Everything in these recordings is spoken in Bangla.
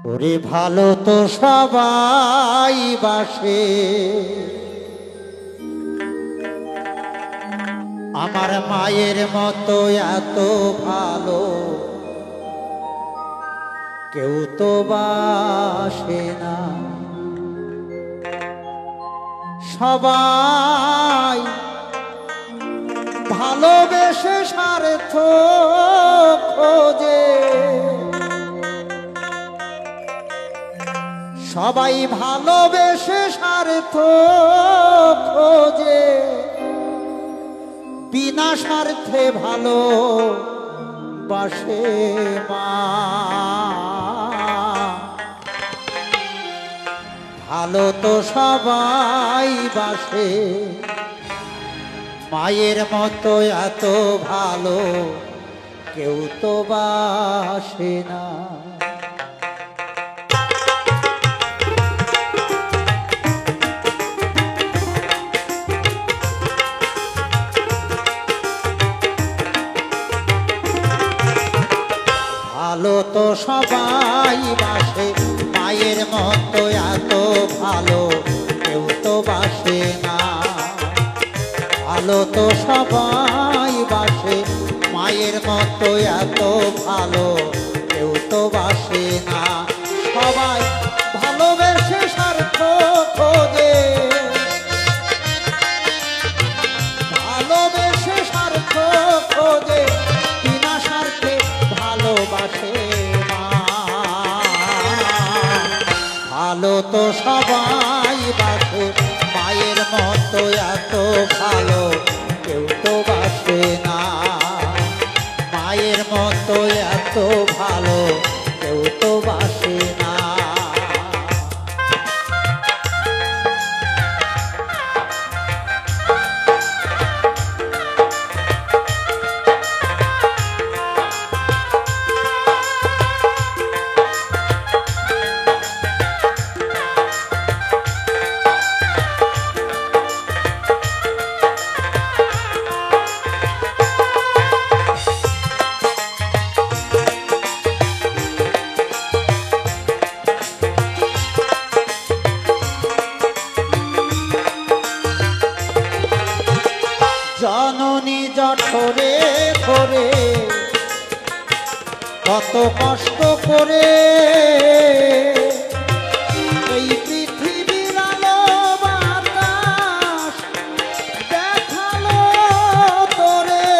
ওরে ভালো তো সবাই বাসে, আমার মায়ের মতো এত ভালো কেউ তো বাসে না। সবাই ভালোবেসে স্বার্থ খোঁজে, সবাই ভালোবেসে স্বার্থ খোঁজে, বিনা স্বার্থে ভালো বাসে মা। ভালো তো সবাই বাসে, মায়ের মতো এত ভালো কেউ তো বাসে না। ভালো তো সবাই বাসে, মায়ের মতো এত ভালো কেউ তো বাসে না। ভালো তো সবাই বাসে, মায়ের মতো এত ভালো কেউ তো বাসে না। সবাই ভালোবেসে স্বার্থ খোঁজে, ভালোবেসে স্বার্থ খোঁজে, বিনা স্বার্থে ভালোবাসে মা। ভালো তো সবাই বাসে, মায়ের মতো এত ভালো কেউ তো বাসে না। মায়ের মতো এত ভালো কেউ তো বাসে না। জননী জঠরে ধরে কত কষ্ট করে এই পৃথিবীর আলো বাতাস দেখালো তোরে।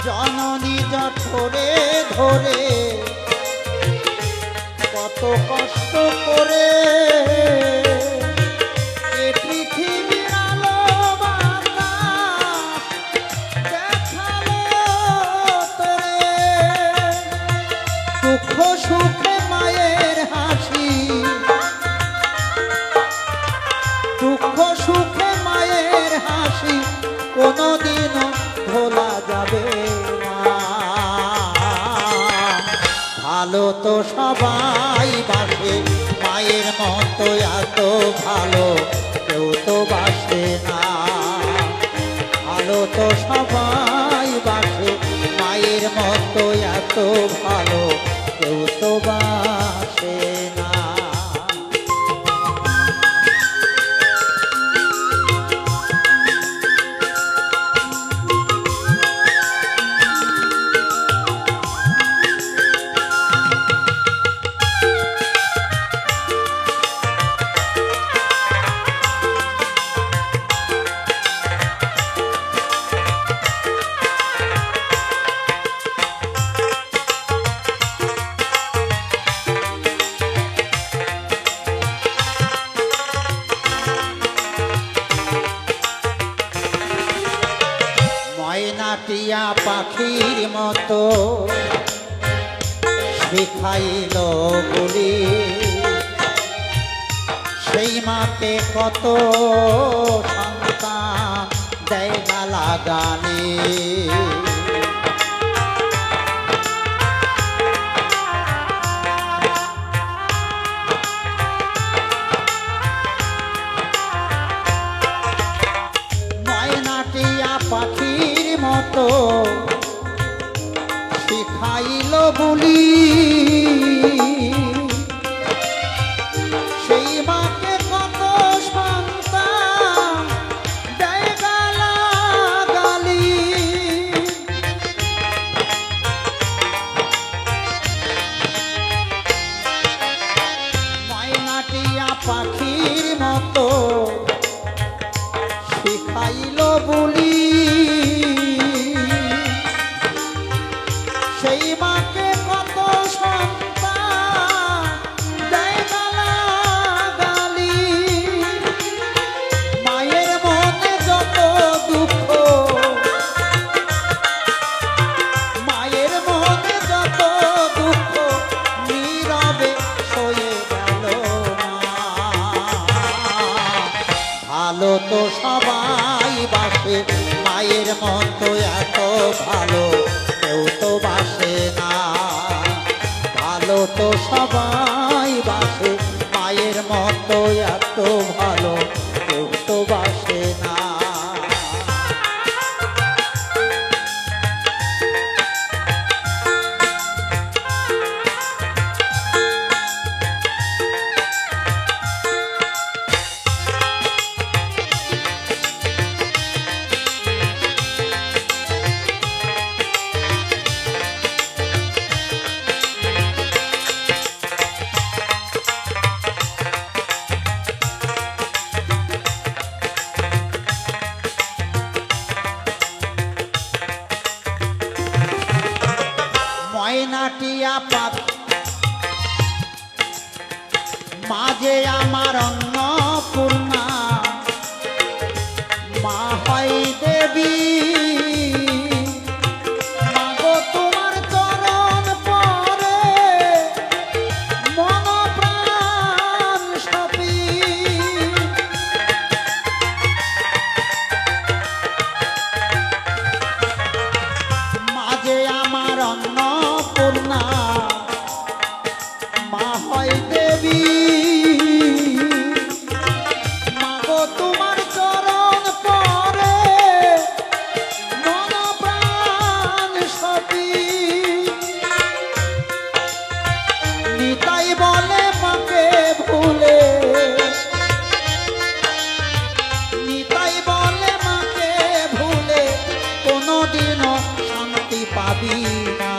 জননী জঠরে ধরে কত কষ্ট করে এ পৃথিবীর আলো বাতাস দেখালো তোরে। দুঃখ সুখে মায়ের হাসি, দুঃখ সুখে মায়ের হাসি কোনোদিনও ভোলা যাবে না। ভালো তো সবাই বাসে, মায়ের মতো এত ভালো কেউ তো বাসে না। ভালো তো সবাই বাসে, মায়ের মতো এত ভালো কেউ তো বাসে না। ময়নাটিয়া পাখির মতো শিখাইল বলি, সেই মাকে কত সন্তান দেয় গালাগালি। ময়নাটিয়া পাখির মতো শিখাইল বুলি সেই মাকে কত সন্তান দেয় গালাগালি। ময়নাটিয়া পাখির মতো শিখাইল বুলি সেই মাকে কত সন্তান দেয় গালাগালি। মায়ের মনে যত দুঃখ, মায়ের মনে যত দুঃখ নীরবে সয়ে গেল মা। ভালো তো সবাই বাসে, মায়ের মতো এত ভালো কেউ তো বাসে না। ভালো তো সবাই বাসে, মায়ের মতো এত ভালো কেউ তো বাসে না। ময়নাটিয়া পাখি মাঝে আমার অন্নপূর্ণা, মা হয় দেবী। মাগো তোমার চরণ পরে মন প্রাণ সপি। মাঝে আমার অন্নপূর্ণা, মা হয় দেবী। মাগো তোমার চরণ পরে মন প্রাণ সপি। নিতাই বলে মাকে ভুলে, নিতাই বলে মাকে ভুলে কোনোদিনও শান্তি পাবি না।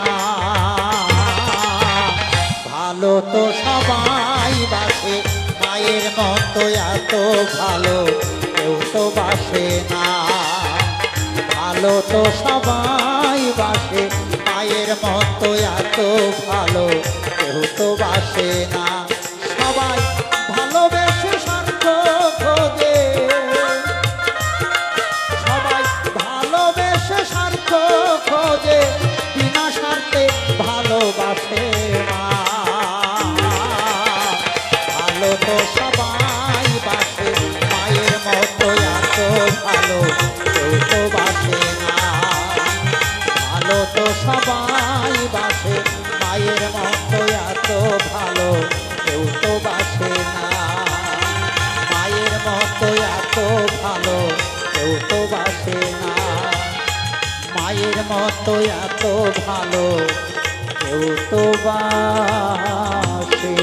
ভালো তো সবাই বাসে, মায়ের মতো এত ভালো কেউ তো বাসে না। ভালো তো সবাই বাসে, মায়ের মতো এত ভালো কেউ তো বাসে না। সবাই ভালোবেসে স্বার্থ খোঁজে, সবাই ভালোবেসে স্বার্থ খোঁজে, বিনা স্বার্থে ভালোবাসে না। ভালো তো সবাই বাসে, মায়ের মতো এত ভালো কেউ তো বাসে না। ভালো তো সবাই বাসে, মায়ের মতো এত ভালো কেউ তো বাসে না। মায়ের মতো এত ভালো কেউ তো বাসে না। মায়ের মতো এত ভালো কেউ তো বাসে